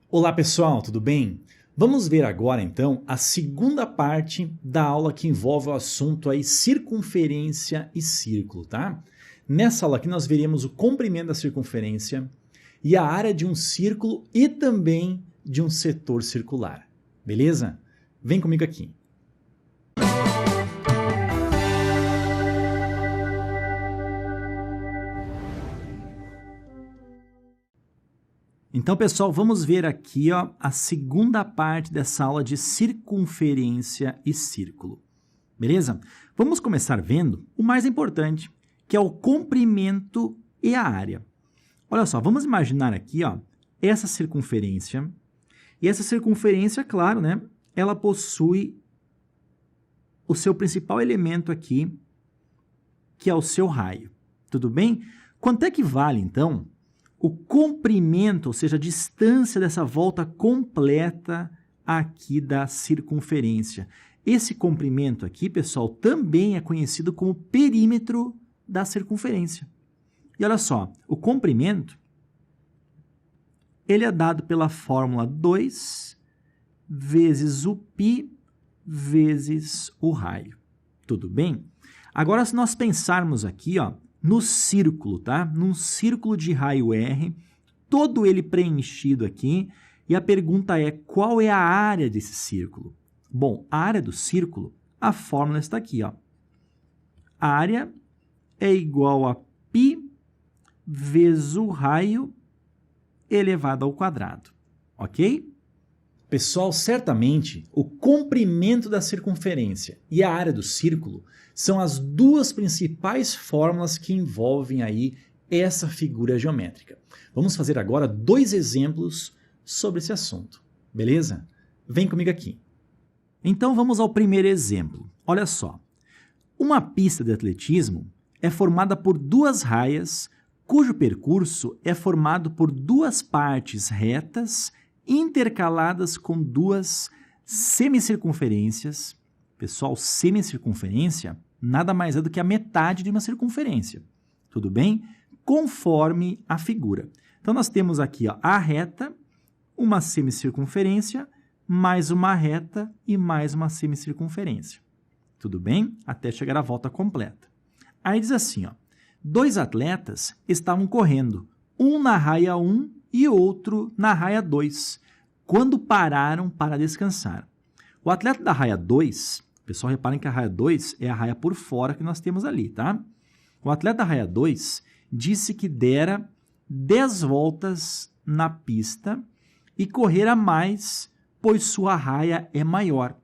Olá pessoal, tudo bem? Vamos ver agora então a segunda parte da aula que envolve o assunto aí circunferência e círculo, tá? Nessa aula aqui nós veremos o comprimento da circunferência e a área de um círculo e também de um setor circular, beleza? Vem comigo aqui. Então, pessoal, vamos ver aqui a segunda parte dessa aula de circunferência e círculo, beleza? Vamos começar vendo o mais importante, que é o comprimento e a área. Olha só, vamos imaginar aqui essa circunferência, e essa circunferência, claro, né, ela possui o seu principal elemento aqui, que é o seu raio, tudo bem? Quanto é que vale, então, o comprimento, ou seja, a distância dessa volta completa aqui da circunferência? Esse comprimento aqui, pessoal, também é conhecido como perímetro da circunferência. E olha só, o comprimento, ele é dado pela fórmula 2 vezes o π vezes o raio. Tudo bem? Agora, se nós pensarmos aqui, no círculo, tá? Num círculo de raio R, todo ele preenchido aqui, e a pergunta é, qual é a área desse círculo? Bom, a área do círculo, a fórmula está aqui, A área é igual a π vezes o raio elevado ao quadrado, ok? Pessoal, certamente o comprimento da circunferência e a área do círculo são as duas principais fórmulas que envolvem aí essa figura geométrica. Vamos fazer agora dois exemplos sobre esse assunto, beleza? Vem comigo aqui. Então vamos ao primeiro exemplo. Olha só, uma pista de atletismo é formada por duas raias cujo percurso é formado por duas partes retas intercaladas com duas semicircunferências. Pessoal, semicircunferência nada mais é do que a metade de uma circunferência, tudo bem? Conforme a figura. Então, nós temos aqui a reta, uma semicircunferência, mais uma reta e mais uma semicircunferência, tudo bem? Até chegar à volta completa. Aí diz assim, dois atletas estavam correndo, um na raia 1 e outro na raia 2, quando pararam para descansar. O atleta da raia 2, pessoal, reparem que a raia 2 é a raia por fora que nós temos ali, tá? O atleta da raia 2 disse que dera 10 voltas na pista e correra mais, pois sua raia é maior.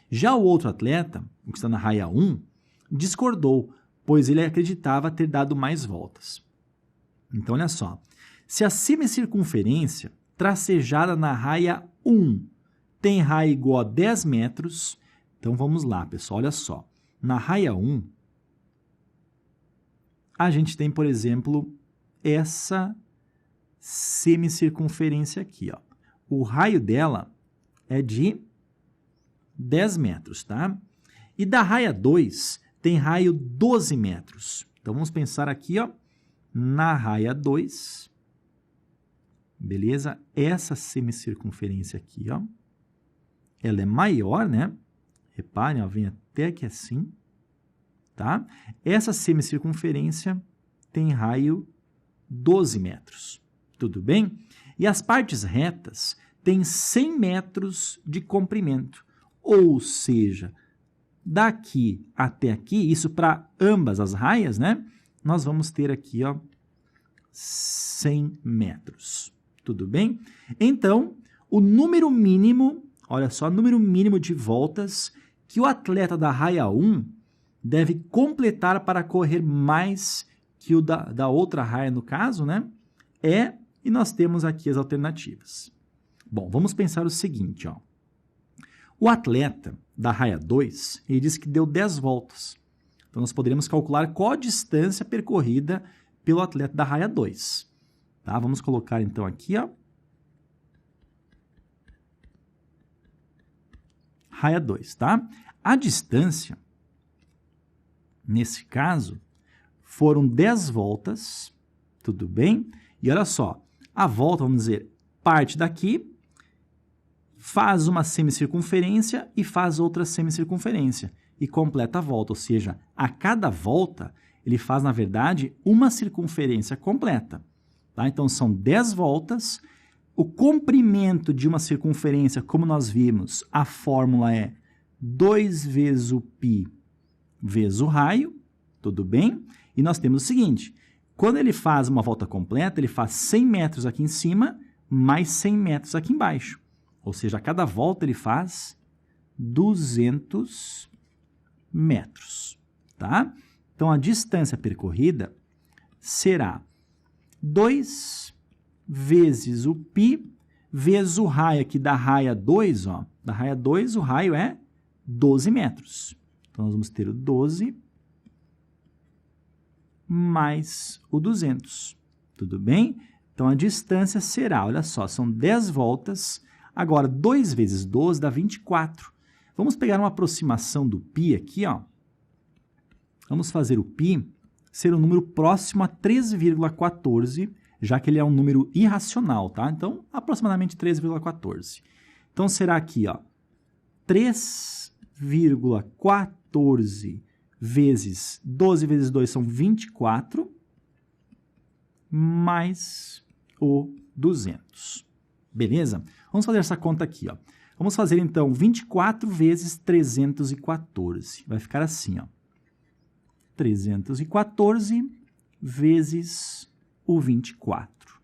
Já o outro atleta, o que está na raia 1, discordou, pois ele acreditava ter dado mais voltas. Então, olha só. Se a semicircunferência tracejada na raia 1 tem raia igual a 10 metros, então vamos lá, pessoal, olha só. Na raia 1, a gente tem, por exemplo, essa semicircunferência aqui. O raio dela é de 10 metros, tá? E da raia 2 tem raio 12 metros. Então vamos pensar aqui, na raia 2. Beleza? Essa semicircunferência aqui, ela é maior, né? Reparem, vem até aqui assim, tá? Essa semicircunferência tem raio 12 metros, tudo bem? E as partes retas têm 100 metros de comprimento, ou seja, daqui até aqui, isso para ambas as raias, né? Nós vamos ter aqui, 100 metros. Tudo bem? Então, o número mínimo, olha só, o número mínimo de voltas que o atleta da raia 1 deve completar para correr mais que o da outra raia, no caso, né? E nós temos aqui as alternativas. Bom, vamos pensar o seguinte, O atleta da raia 2, ele disse que deu 10 voltas. Então, nós poderíamos calcular qual a distância percorrida pelo atleta da raia 2. Tá? Vamos colocar, então, aqui, raia 2, tá? A distância, nesse caso, foram 10 voltas, tudo bem? E olha só, a volta, vamos dizer, parte daqui, faz uma semicircunferência e faz outra semicircunferência e completa a volta, ou seja, a cada volta ele faz, na verdade, uma circunferência completa. Tá? Então, são 10 voltas. O comprimento de uma circunferência, como nós vimos, a fórmula é 2 vezes o π vezes o raio, tudo bem? E nós temos o seguinte, quando ele faz uma volta completa, ele faz 100 metros aqui em cima, mais 100 metros aqui embaixo. Ou seja, a cada volta ele faz 200 metros, tá? Então, a distância percorrida será 2 vezes o π vezes o raio aqui da raia 2, ó. Da raia 2, o raio é 12 metros. Então, nós vamos ter o 12 mais o 200, tudo bem? Então, a distância será, olha só, são 10 voltas. Agora, 2 vezes 12 dá 24. Vamos pegar uma aproximação do π aqui, ó. Vamos fazer o π ser um número próximo a 3,14, já que ele é um número irracional, tá? Então, aproximadamente 3,14. Então, será aqui, ó, 3,14 vezes 12 vezes 2 são 24, mais o 200. Beleza? Vamos fazer essa conta aqui, ó. Vamos fazer, então, 24 vezes 314. Vai ficar assim, ó. 314 vezes o 24.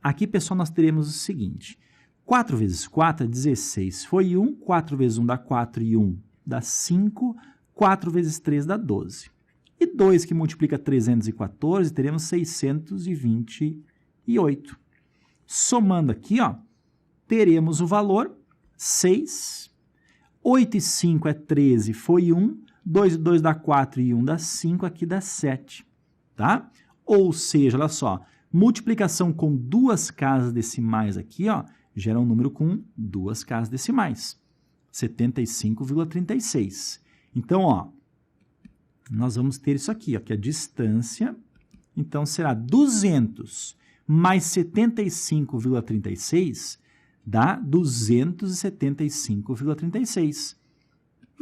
Aqui, pessoal, nós teremos o seguinte. 4 vezes 4 é 16. Foi 1. 4 vezes 1 dá 4 e 1 dá 5. 4 vezes 3 dá 12. E 2 que multiplica 314, teremos 628. Somando aqui, ó, teremos o valor 6. 8 e 5 é 13, foi 1. 2 e 2 dá 4 e 1 dá 5, aqui dá 7, tá? Ou seja, olha só, multiplicação com duas casas decimais aqui, ó, gera um número com duas casas decimais, 75,36. Então, ó, nós vamos ter isso aqui, ó, que é a distância, então será 200 mais 75,36 dá 275,36.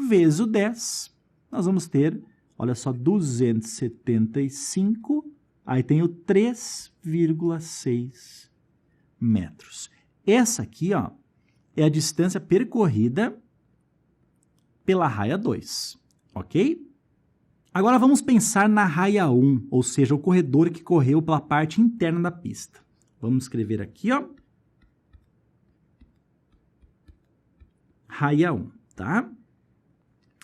Vezes o 10, nós vamos ter, olha só, 275, aí tem o 3,6 metros. Essa aqui, ó, é a distância percorrida pela raia 2, ok? Agora vamos pensar na raia 1, ou seja, o corredor que correu pela parte interna da pista. Vamos escrever aqui, ó, raia 1, tá?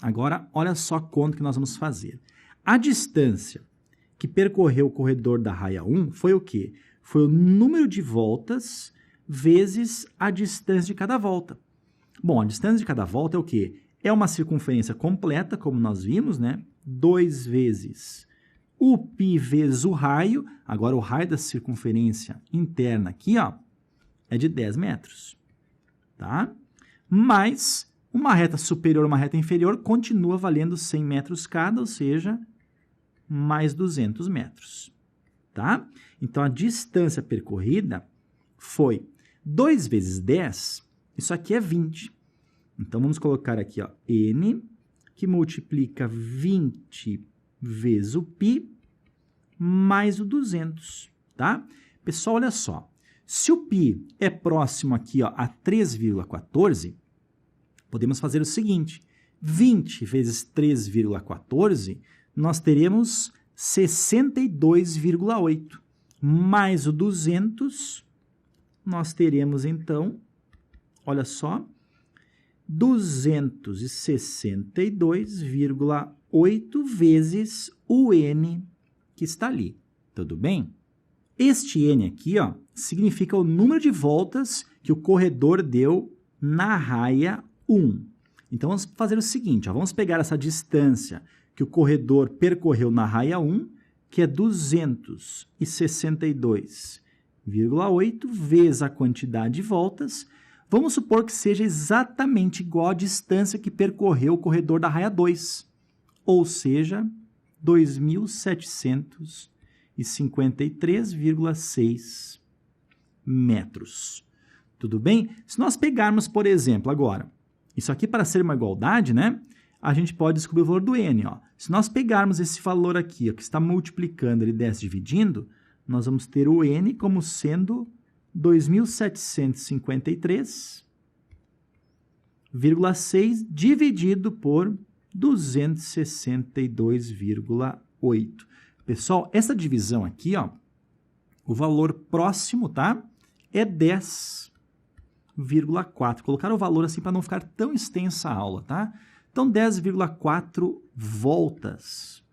Agora, olha só quanto que nós vamos fazer. A distância que percorreu o corredor da raia 1 foi o quê? Foi o número de voltas vezes a distância de cada volta. Bom, a distância de cada volta é o quê? É uma circunferência completa, como nós vimos, né? 2 vezes o π vezes o raio. Agora, o raio da circunferência interna aqui, ó, é de 10 metros, tá? Mais uma reta superior e uma reta inferior continua valendo 100 metros cada, ou seja, mais 200 metros, tá? Então, a distância percorrida foi 2 vezes 10, isso aqui é 20. Então, vamos colocar aqui, ó, N, que multiplica 20 vezes o π, mais o 200, tá? Pessoal, olha só. Se o π é próximo aqui, ó, a 3,14, podemos fazer o seguinte. 20 vezes 3,14, nós teremos 62,8. Mais o 200, nós teremos, então, olha só, 262,8 vezes o N que está ali. Tudo bem? Este N aqui, ó, significa o número de voltas que o corredor deu na raia 1. Então, vamos fazer o seguinte, ó, vamos pegar essa distância que o corredor percorreu na raia 1, que é 262,8 vezes a quantidade de voltas. Vamos supor que seja exatamente igual à distância que percorreu o corredor da raia 2, ou seja, 2.753,6 metros. Tudo bem? Se nós pegarmos, por exemplo, agora, isso aqui para ser uma igualdade, né? A gente pode descobrir o valor do n, ó. Se nós pegarmos esse valor aqui, ó, que está multiplicando, ele desce dividindo, nós vamos ter o n como sendo 2.753,6 dividido por 262,8. Pessoal, essa divisão aqui, ó, o valor próximo, tá? É 10,4. Colocar o valor assim para não ficar tão extensa a aula, tá? Então, 10,4 voltas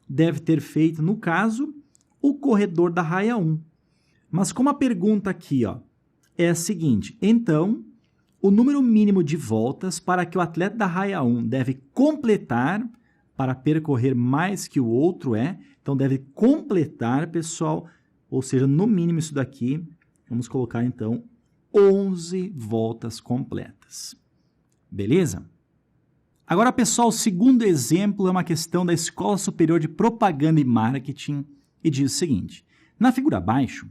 deve ter feito, no caso, o corredor da raia 1. Mas como a pergunta aqui, ó, é a seguinte, então, o número mínimo de voltas para que o atleta da raia 1 deve completar para percorrer mais que o outro então deve completar, pessoal, ou seja, no mínimo isso daqui, vamos colocar então 11 voltas completas. Beleza? Agora, pessoal, o segundo exemplo é uma questão da Escola Superior de Propaganda e Marketing e diz o seguinte, na figura abaixo,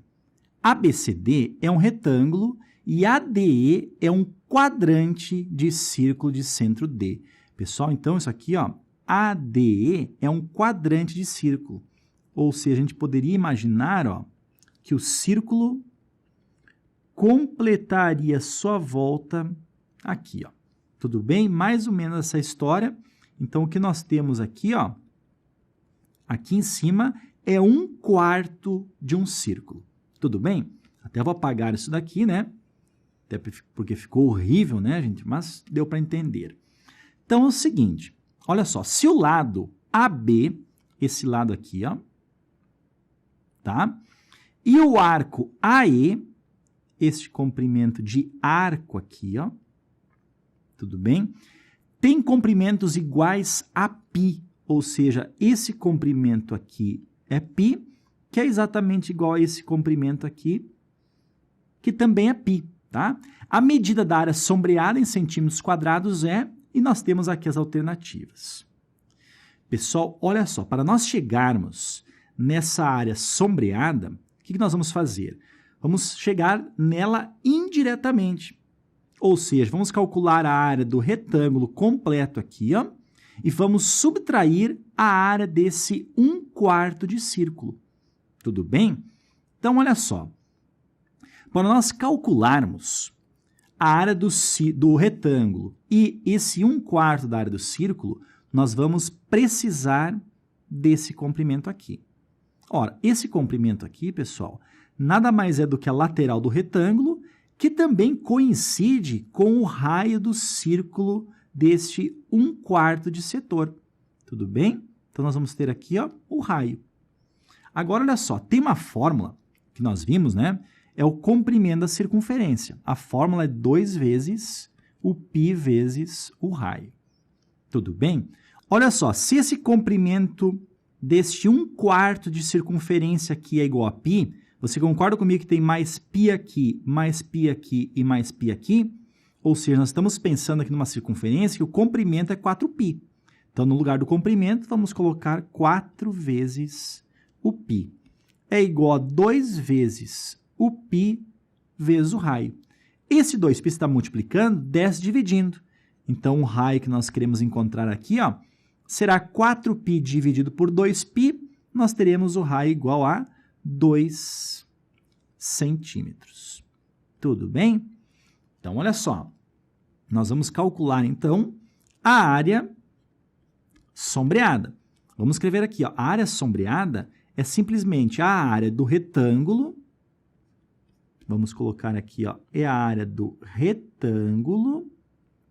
ABCD é um retângulo e ADE é um quadrante de círculo de centro D. Pessoal, então isso aqui, ó, ADE é um quadrante de círculo. Ou seja, a gente poderia imaginar, ó, que o círculo completaria sua volta aqui, ó. Tudo bem? Mais ou menos essa história. Então, o que nós temos aqui, ó, aqui em cima é 1/4 de um círculo. Tudo bem? Até vou apagar isso daqui, né? Até porque ficou horrível, né, gente? Mas deu para entender. Então, é o seguinte. Olha só. Se o lado AB, esse lado aqui, ó, tá? E o arco AE, este comprimento de arco aqui, ó, tudo bem? Tem comprimentos iguais a π, ou seja, esse comprimento aqui é π, que é exatamente igual a esse comprimento aqui, que também é π, tá? A medida da área sombreada em centímetros quadrados e nós temos aqui as alternativas. Pessoal, olha só, para nós chegarmos nessa área sombreada, o que nós vamos fazer? Vamos chegar nela indiretamente. Ou seja, vamos calcular a área do retângulo completo aqui, ó, e vamos subtrair a área desse 1/4 de círculo. Tudo bem? Então, olha só. Para nós calcularmos a área do retângulo e esse 1/4 da área do círculo, nós vamos precisar desse comprimento aqui. Ora, esse comprimento aqui, pessoal, nada mais é do que a lateral do retângulo, que também coincide com o raio do círculo deste 1/4 de setor. Tudo bem? Então, nós vamos ter aqui, ó, o raio. Agora, olha só, tem uma fórmula que nós vimos, né? É o comprimento da circunferência. A fórmula é 2 vezes o π vezes o raio. Tudo bem? Olha só, se esse comprimento deste 1/4 de circunferência aqui é igual a π, você concorda comigo que tem mais π aqui e mais π aqui? Ou seja, nós estamos pensando aqui numa circunferência que o comprimento é 4π. Então, no lugar do comprimento, vamos colocar 4 vezes o π. É igual a 2 vezes o π vezes o raio. Esse 2π está multiplicando, desce dividindo. Então, o raio que nós queremos encontrar aqui, ó, será 4π dividido por 2π, nós teremos o raio igual a 2 centímetros. Tudo bem? Então, olha só. Nós vamos calcular, então, a área sombreada. Vamos escrever aqui, ó. A área sombreada é simplesmente a área do retângulo. Vamos colocar aqui, ó, é a área do retângulo,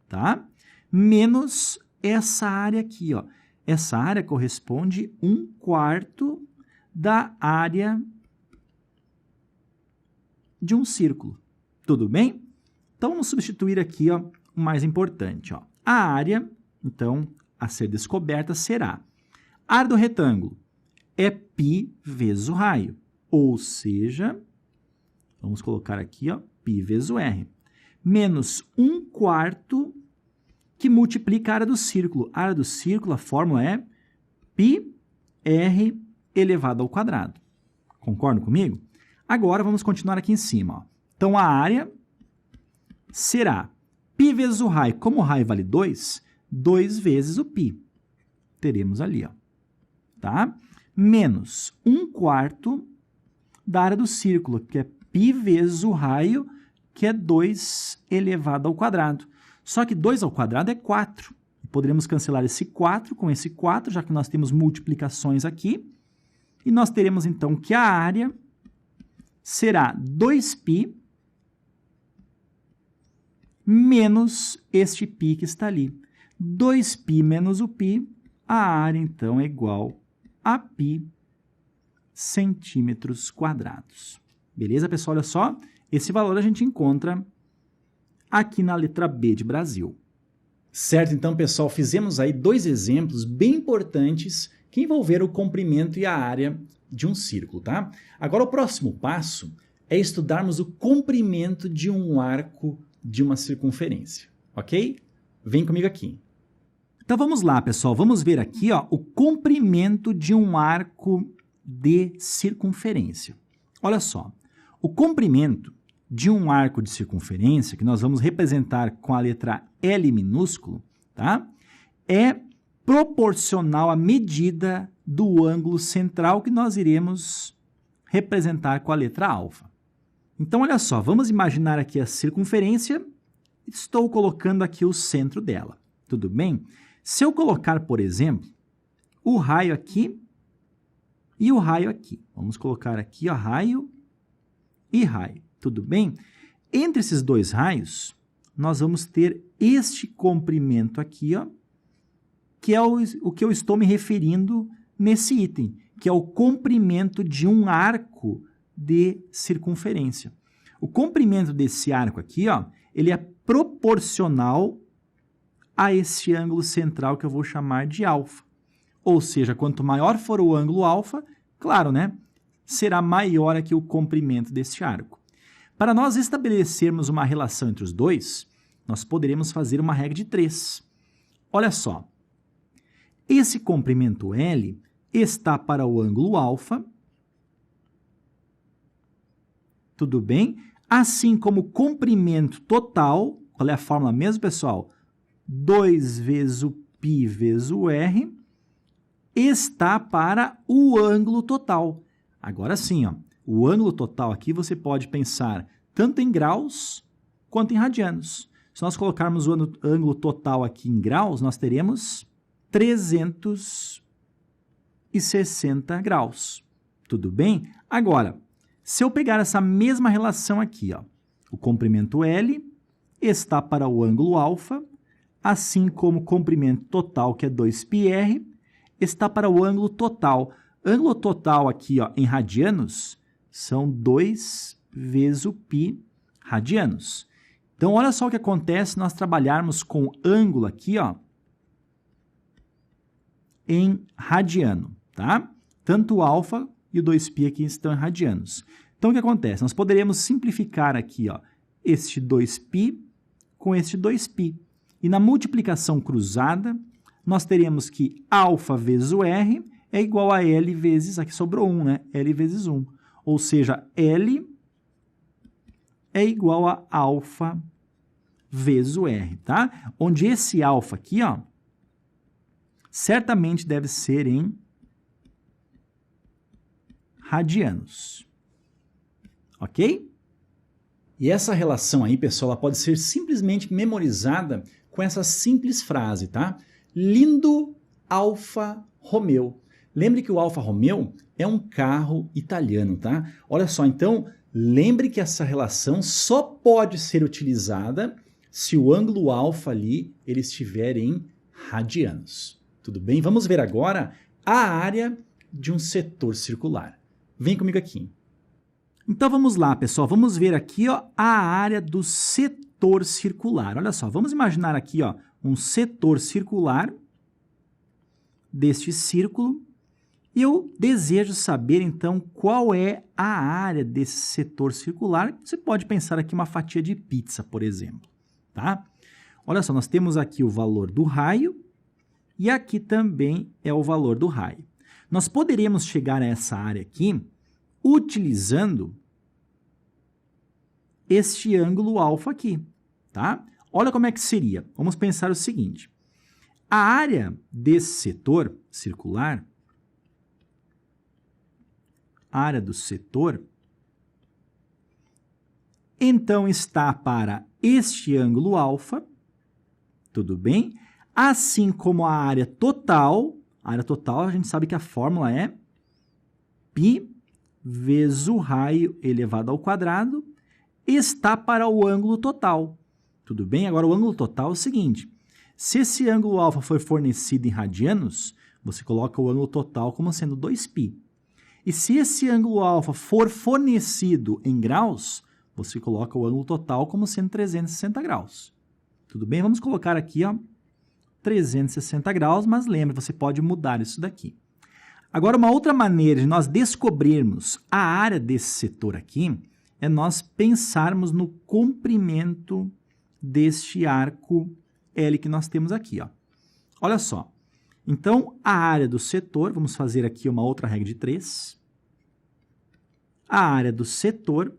tá? Menos essa área aqui, ó. Essa área corresponde a 1/4 da área de um círculo. Tudo bem? Então, vamos substituir aqui, ó, o mais importante, ó. A área, então, a ser descoberta será a área do retângulo é π vezes o raio, ou seja, vamos colocar aqui, ó, π vezes o r, menos 1/4 que multiplica a área do círculo. A área do círculo, a fórmula é πr elevado ao quadrado. Concordam comigo? Agora, vamos continuar aqui em cima, ó. Então, a área será π vezes o raio. Como o raio vale 2, 2 vezes o π. Teremos ali, ó, tá? Menos 1/4 da área do círculo, que é π vezes o raio, que é 2 elevado ao quadrado. Só que 2 ao quadrado é 4. Poderemos cancelar esse 4 com esse 4, já que nós temos multiplicações aqui. E nós teremos, então, que a área será 2π menos este π que está ali. 2π menos o π, a área, então, é igual a π centímetros quadrados. Beleza, pessoal? Olha só, esse valor a gente encontra aqui na letra B de Brasil. Certo, então, pessoal, fizemos aí 2 exemplos bem importantes que envolveram o comprimento e a área de um círculo, tá? Agora, o próximo passo é estudarmos o comprimento de um arco de uma circunferência, ok? Vem comigo aqui. Então, vamos lá, pessoal. Vamos ver aqui, ó, o comprimento de um arco de circunferência. Olha só, o comprimento de um arco de circunferência, que nós vamos representar com a letra L minúsculo, tá? É proporcional à medida do ângulo central que nós iremos representar com a letra alfa. Então, olha só, vamos imaginar aqui a circunferência, estou colocando aqui o centro dela, tudo bem? Se eu colocar, por exemplo, o raio aqui e o raio aqui, vamos colocar aqui, ó, raio e raio. Tudo bem? Entre esses 2 raios, nós vamos ter este comprimento aqui, ó, que é o que eu estou me referindo nesse item, que é o comprimento de um arco de circunferência. O comprimento desse arco aqui, ó, ele é proporcional a esse ângulo central que eu vou chamar de alfa. Ou seja, quanto maior for o ângulo alfa, claro, né, será maior aqui o comprimento desse arco. Para nós estabelecermos uma relação entre os dois, nós poderemos fazer uma regra de 3. Olha só, esse comprimento L está para o ângulo alfa, tudo bem? Assim como o comprimento total, qual é a fórmula mesmo, pessoal? 2 vezes o π vezes o r, está para o ângulo total. Agora sim, ó. O ângulo total aqui você pode pensar tanto em graus quanto em radianos. Se nós colocarmos o ângulo total aqui em graus, nós teremos 360 graus. Tudo bem? Agora, se eu pegar essa mesma relação aqui, ó, o comprimento L está para o ângulo alfa, assim como o comprimento total, que é 2πr, está para o ângulo total. Ângulo total aqui, ó, em radianos, são 2 vezes o π radianos. Então, olha só o que acontece se nós trabalharmos com ângulo aqui, ó, em radiano, tá? Tanto o alfa e o 2π aqui estão em radianos. Então, o que acontece? Nós poderíamos simplificar aqui, ó, este 2π com este 2π. E na multiplicação cruzada, nós teremos que alfa vezes o r é igual a L vezes, aqui sobrou 1, né? L vezes 1. Ou seja, L é igual a alfa vezes o R, tá? Onde esse alfa aqui, ó, certamente deve ser em radianos. Ok? E essa relação aí, pessoal, ela pode ser simplesmente memorizada com essa simples frase, tá? Lindo Alfa Romeo. Lembre que o Alfa Romeo é um carro italiano, tá? Olha só, então, lembre que essa relação só pode ser utilizada se o ângulo alfa ali ele estiver em radianos. Tudo bem? Vamos ver agora a área de um setor circular. Vem comigo aqui. Então, vamos lá, pessoal. Vamos ver aqui, ó, a área do setor circular. Olha só, vamos imaginar aqui, ó, um setor circular deste círculo. E eu desejo saber, então, qual é a área desse setor circular. Você pode pensar aqui uma fatia de pizza, por exemplo, tá? Olha só, nós temos aqui o valor do raio e aqui também é o valor do raio. Nós poderíamos chegar a essa área aqui utilizando este ângulo alfa aqui, tá? Olha como é que seria. Vamos pensar o seguinte. A área desse setor circular, área do setor, então está para este ângulo alfa, tudo bem? Assim como a área total a gente sabe que a fórmula é π vezes o raio elevado ao quadrado, está para o ângulo total. Tudo bem? Agora, o ângulo total é o seguinte. Se esse ângulo alfa for fornecido em radianos, você coloca o ângulo total como sendo 2π. E se esse ângulo alfa for fornecido em graus, você coloca o ângulo total como sendo 360 graus. Tudo bem? Vamos colocar aqui, ó, 360 graus, mas lembre, você pode mudar isso daqui. Agora, uma outra maneira de nós descobrirmos a área desse setor aqui é nós pensarmos no comprimento deste arco L que nós temos aqui, ó. Olha só. Então, a área do setor, vamos fazer aqui uma outra regra de 3. A área do setor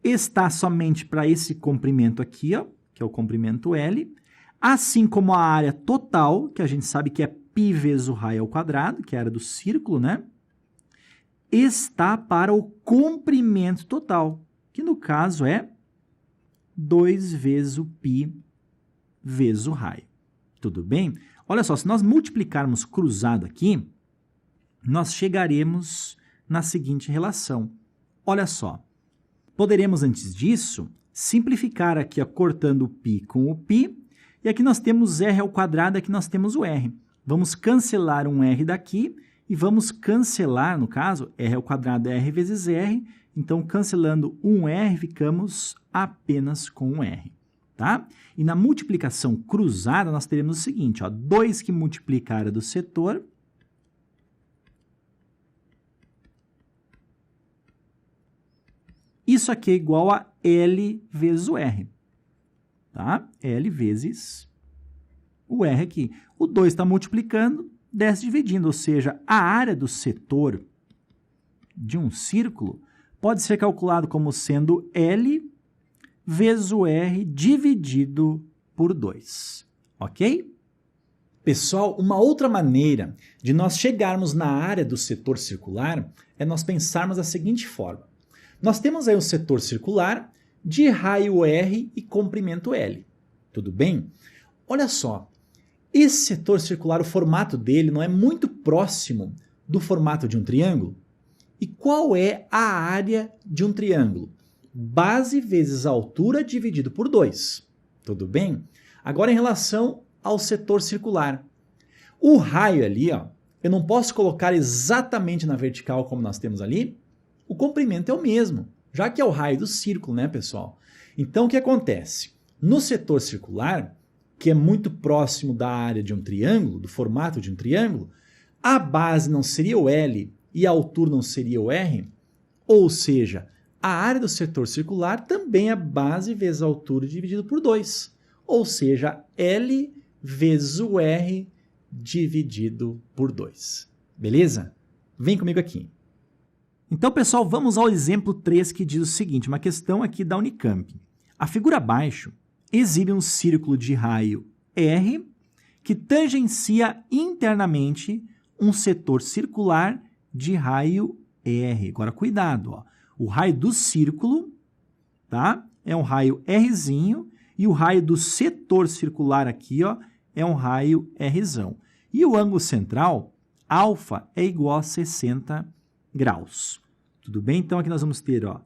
está somente para esse comprimento aqui, ó, que é o comprimento L, assim como a área total, que a gente sabe que é π vezes o raio ao quadrado, que é a área do círculo, né? Está para o comprimento total, que no caso é 2 vezes o π vezes o raio. Tudo bem? Olha só, se nós multiplicarmos cruzado aqui, nós chegaremos na seguinte relação. Olha só, poderemos antes disso simplificar aqui, ó, cortando o π com o π, e aqui nós temos r ao quadrado, aqui nós temos o r. Vamos cancelar um r daqui e vamos cancelar, no caso, r ao quadrado é r vezes r, então cancelando um r, ficamos apenas com um r, tá? E na multiplicação cruzada, nós teremos o seguinte, ó, 2 que multiplica a área do setor, isso aqui é igual a L vezes o R, tá? L vezes o R aqui. O 2 está multiplicando, desce dividindo, ou seja, a área do setor de um círculo pode ser calculado como sendo L vezes o R dividido por 2, ok? Pessoal, uma outra maneira de nós chegarmos na área do setor circular é nós pensarmos da seguinte forma. Nós temos aí um setor circular de raio R e comprimento L. Tudo bem? Olha só, esse setor circular, o formato dele não é muito próximo do formato de um triângulo? E qual é a área de um triângulo? Base vezes altura dividido por 2. Tudo bem? Agora, em relação ao setor circular. O raio ali, ó, eu não posso colocar exatamente na vertical como nós temos ali. O comprimento é o mesmo, já que é o raio do círculo, né, pessoal? Então, o que acontece? No setor circular, que é muito próximo da área de um triângulo, do formato de um triângulo, a base não seria o L e a altura não seria o R? Ou seja, a área do setor circular também é base vezes a altura dividido por 2. Ou seja, L vezes o R dividido por 2. Beleza? Vem comigo aqui. Então, pessoal, vamos ao exemplo 3 que diz o seguinte, uma questão aqui da Unicamp. A figura abaixo exibe um círculo de raio R que tangencia internamente um setor circular de raio R. Agora, cuidado, ó. O raio do círculo, tá? É um raio Rzinho e o raio do setor circular aqui, ó, é um raio Rzão. E o ângulo central, alfa, é igual a 60 graus. Tudo bem? Então, aqui nós vamos ter, ó,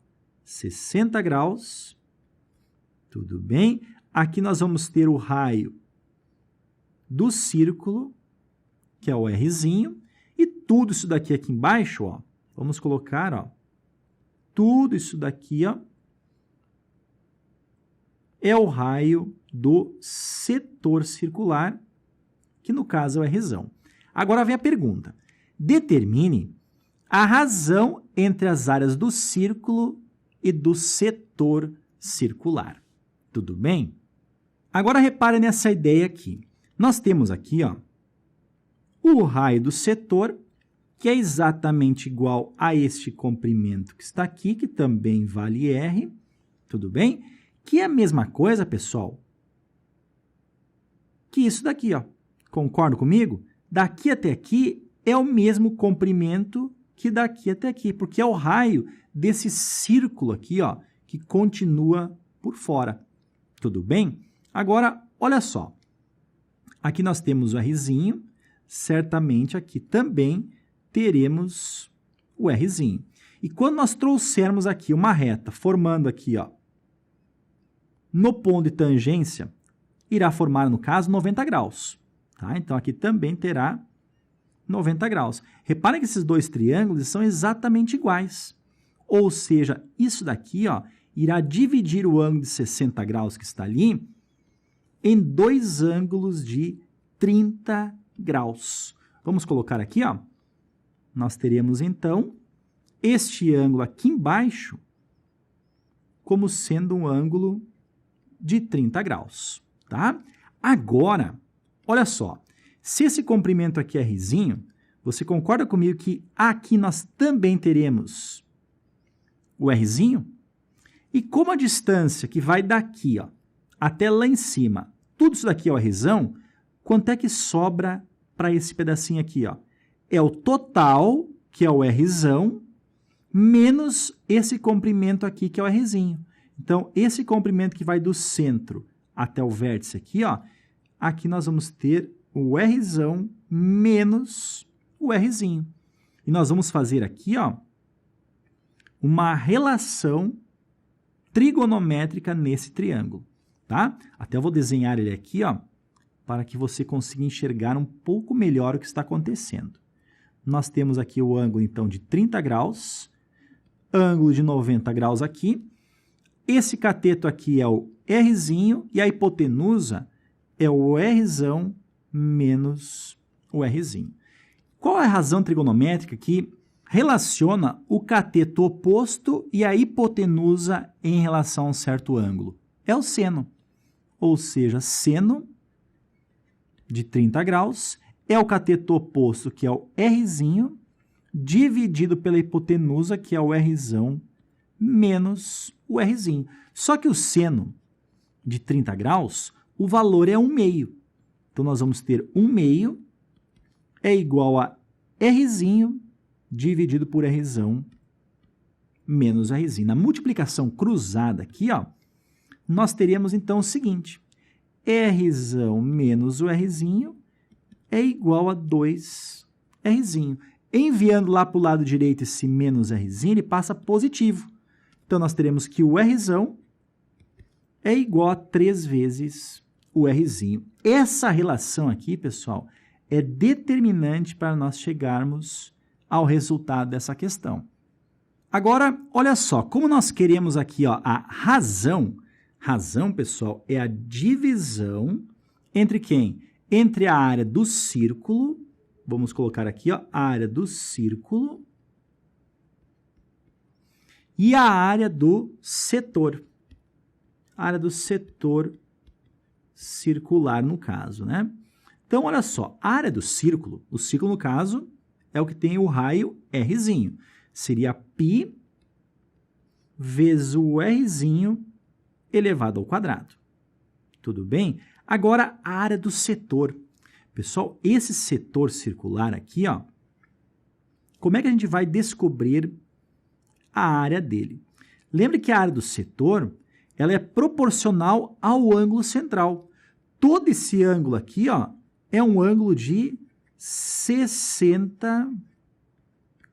60 graus. Tudo bem? Aqui nós vamos ter o raio do círculo, que é o Rzinho. E tudo isso daqui aqui embaixo, ó, vamos colocar, ó, tudo isso daqui, ó, é o raio do setor circular, que no caso é o Rzão. Agora vem a pergunta. Determine a razão entre as áreas do círculo e do setor circular. Tudo bem? Agora repare nessa ideia aqui. Nós temos aqui, ó, o raio do setor que é exatamente igual a este comprimento que está aqui, que também vale R, tudo bem? Que é a mesma coisa, pessoal, que isso daqui, ó. Concordam comigo? Daqui até aqui é o mesmo comprimento que daqui até aqui, porque é o raio desse círculo aqui, ó, que continua por fora. Tudo bem? Agora, olha só. Aqui nós temos o Rzinho, certamente aqui também teremos o Rzinho. E quando nós trouxermos aqui uma reta, formando aqui, ó, no ponto de tangência, irá formar, no caso, 90 graus. Tá? Então, aqui também terá 90 graus. Reparem que esses dois triângulos são exatamente iguais. Ou seja, isso daqui, ó, irá dividir o ângulo de 60 graus que está ali em dois ângulos de 30 graus. Vamos colocar aqui, ó. Nós teremos, então, este ângulo aqui embaixo como sendo um ângulo de 30 graus, tá? Agora, olha só, se esse comprimento aqui é Rzinho, você concorda comigo que aqui nós também teremos o Rzinho? E como a distância que vai daqui, ó, até lá em cima, tudo isso daqui é o Rzão, quanto é que sobra para esse pedacinho aqui, ó? É o total, que é o Rzão, menos esse comprimento aqui, que é o Rzinho. Então, esse comprimento que vai do centro até o vértice aqui, ó, aqui nós vamos ter o Rzão menos o Rzinho. E nós vamos fazer aqui, ó, uma relação trigonométrica nesse triângulo, tá? Até eu vou desenhar ele aqui, ó, para que você consiga enxergar um pouco melhor o que está acontecendo. Nós temos aqui o ângulo, então, de 30 graus, ângulo de 90 graus aqui. Esse cateto aqui é o Rzinho e a hipotenusa é o Rzão menos o Rzinho. Qual é a razão trigonométrica que relaciona o cateto oposto e a hipotenusa em relação a um certo ângulo? É o seno. Ou seja, seno de 30 graus é o cateto oposto, que é o Rzinho, dividido pela hipotenusa, que é o Rzão menos o Rzinho. Só que o seno de 30 graus, o valor é 1/2. Então, nós vamos ter 1/2 é igual a Rzinho dividido por Rzão menos Rzinho. Na multiplicação cruzada aqui, ó, nós teremos, então, o seguinte. Rzão menos o Rzinho é igual a 2Rzinho. Enviando lá para o lado direito esse menos Rzinho, ele passa positivo. Então, nós teremos que o Rzão é igual a 3 vezes o Rzinho. Essa relação aqui, pessoal, é determinante para nós chegarmos ao resultado dessa questão. Agora, olha só, como nós queremos aqui, ó, a razão, pessoal, é a divisão entre quem? Entre a área do círculo, vamos colocar aqui, ó, a área do círculo e a área do setor. A área do setor circular, no caso, né? Então, olha só, a área do círculo, o círculo, no caso, é o que tem o raio Rzinho. Seria π vezes o Rzinho elevado ao quadrado. Tudo bem? Agora, a área do setor. Pessoal, esse setor circular aqui, ó, como é que a gente vai descobrir a área dele? Lembre que a área do setor, ela é proporcional ao ângulo central. Todo esse ângulo aqui, ó, é um ângulo de 60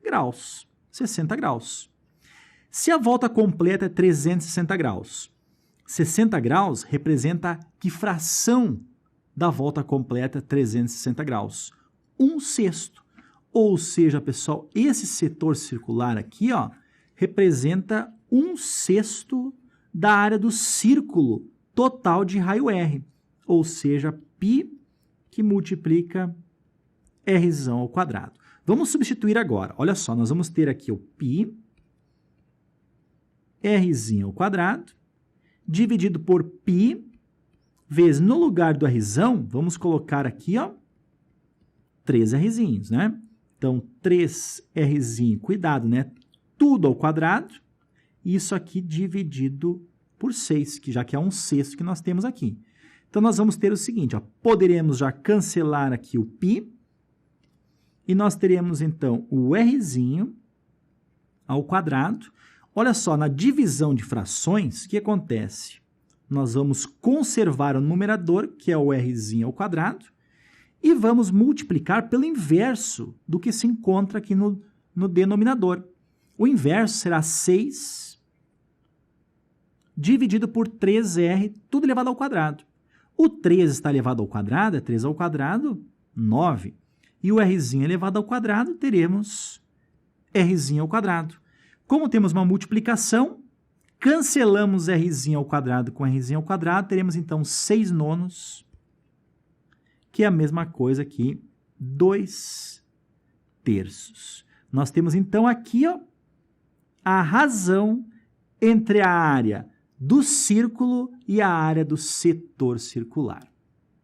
graus. 60 graus. Se a volta completa é 360 graus, 60 graus representa que fração da volta completa 360 graus? 1/6. Ou seja, pessoal, esse setor circular aqui, ó, representa 1/6 da área do círculo total de raio R. Ou seja, π que multiplica Rzão ao quadrado. Vamos substituir agora. Olha só, nós vamos ter aqui o π, Rzinho ao quadrado, dividido por π, vezes no lugar do Rzão, vamos colocar aqui, ó, 3 Rzinhos, né? Então, 3Rzinho, cuidado, né? Tudo ao quadrado, e isso aqui dividido por 6, que já que é 1/6 que nós temos aqui. Então, nós vamos ter o seguinte, ó, poderemos já cancelar aqui o π, e nós teremos, então, o Rzinho ao quadrado. Olha só, na divisão de frações, o que acontece? Nós vamos conservar o numerador, que é o Rzinho ao quadrado, e vamos multiplicar pelo inverso do que se encontra aqui no denominador. O inverso será 6 dividido por 3R, tudo elevado ao quadrado. O 3 está elevado ao quadrado, é 3 ao quadrado, 9. E o Rzinho elevado ao quadrado, teremos Rzinho ao quadrado. Como temos uma multiplicação, cancelamos Rzinho ao quadrado com Rzinho ao quadrado, teremos então 6/9, que é a mesma coisa que 2/3. Nós temos então aqui, ó, a razão entre a área do círculo e a área do setor circular.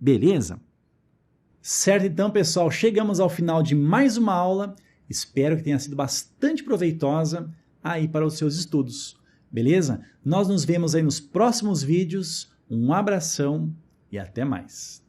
Beleza? Certo, então, pessoal, chegamos ao final de mais uma aula. Espero que tenha sido bastante proveitosa aí para os seus estudos. Beleza? Nós nos vemos aí nos próximos vídeos. Um abração e até mais.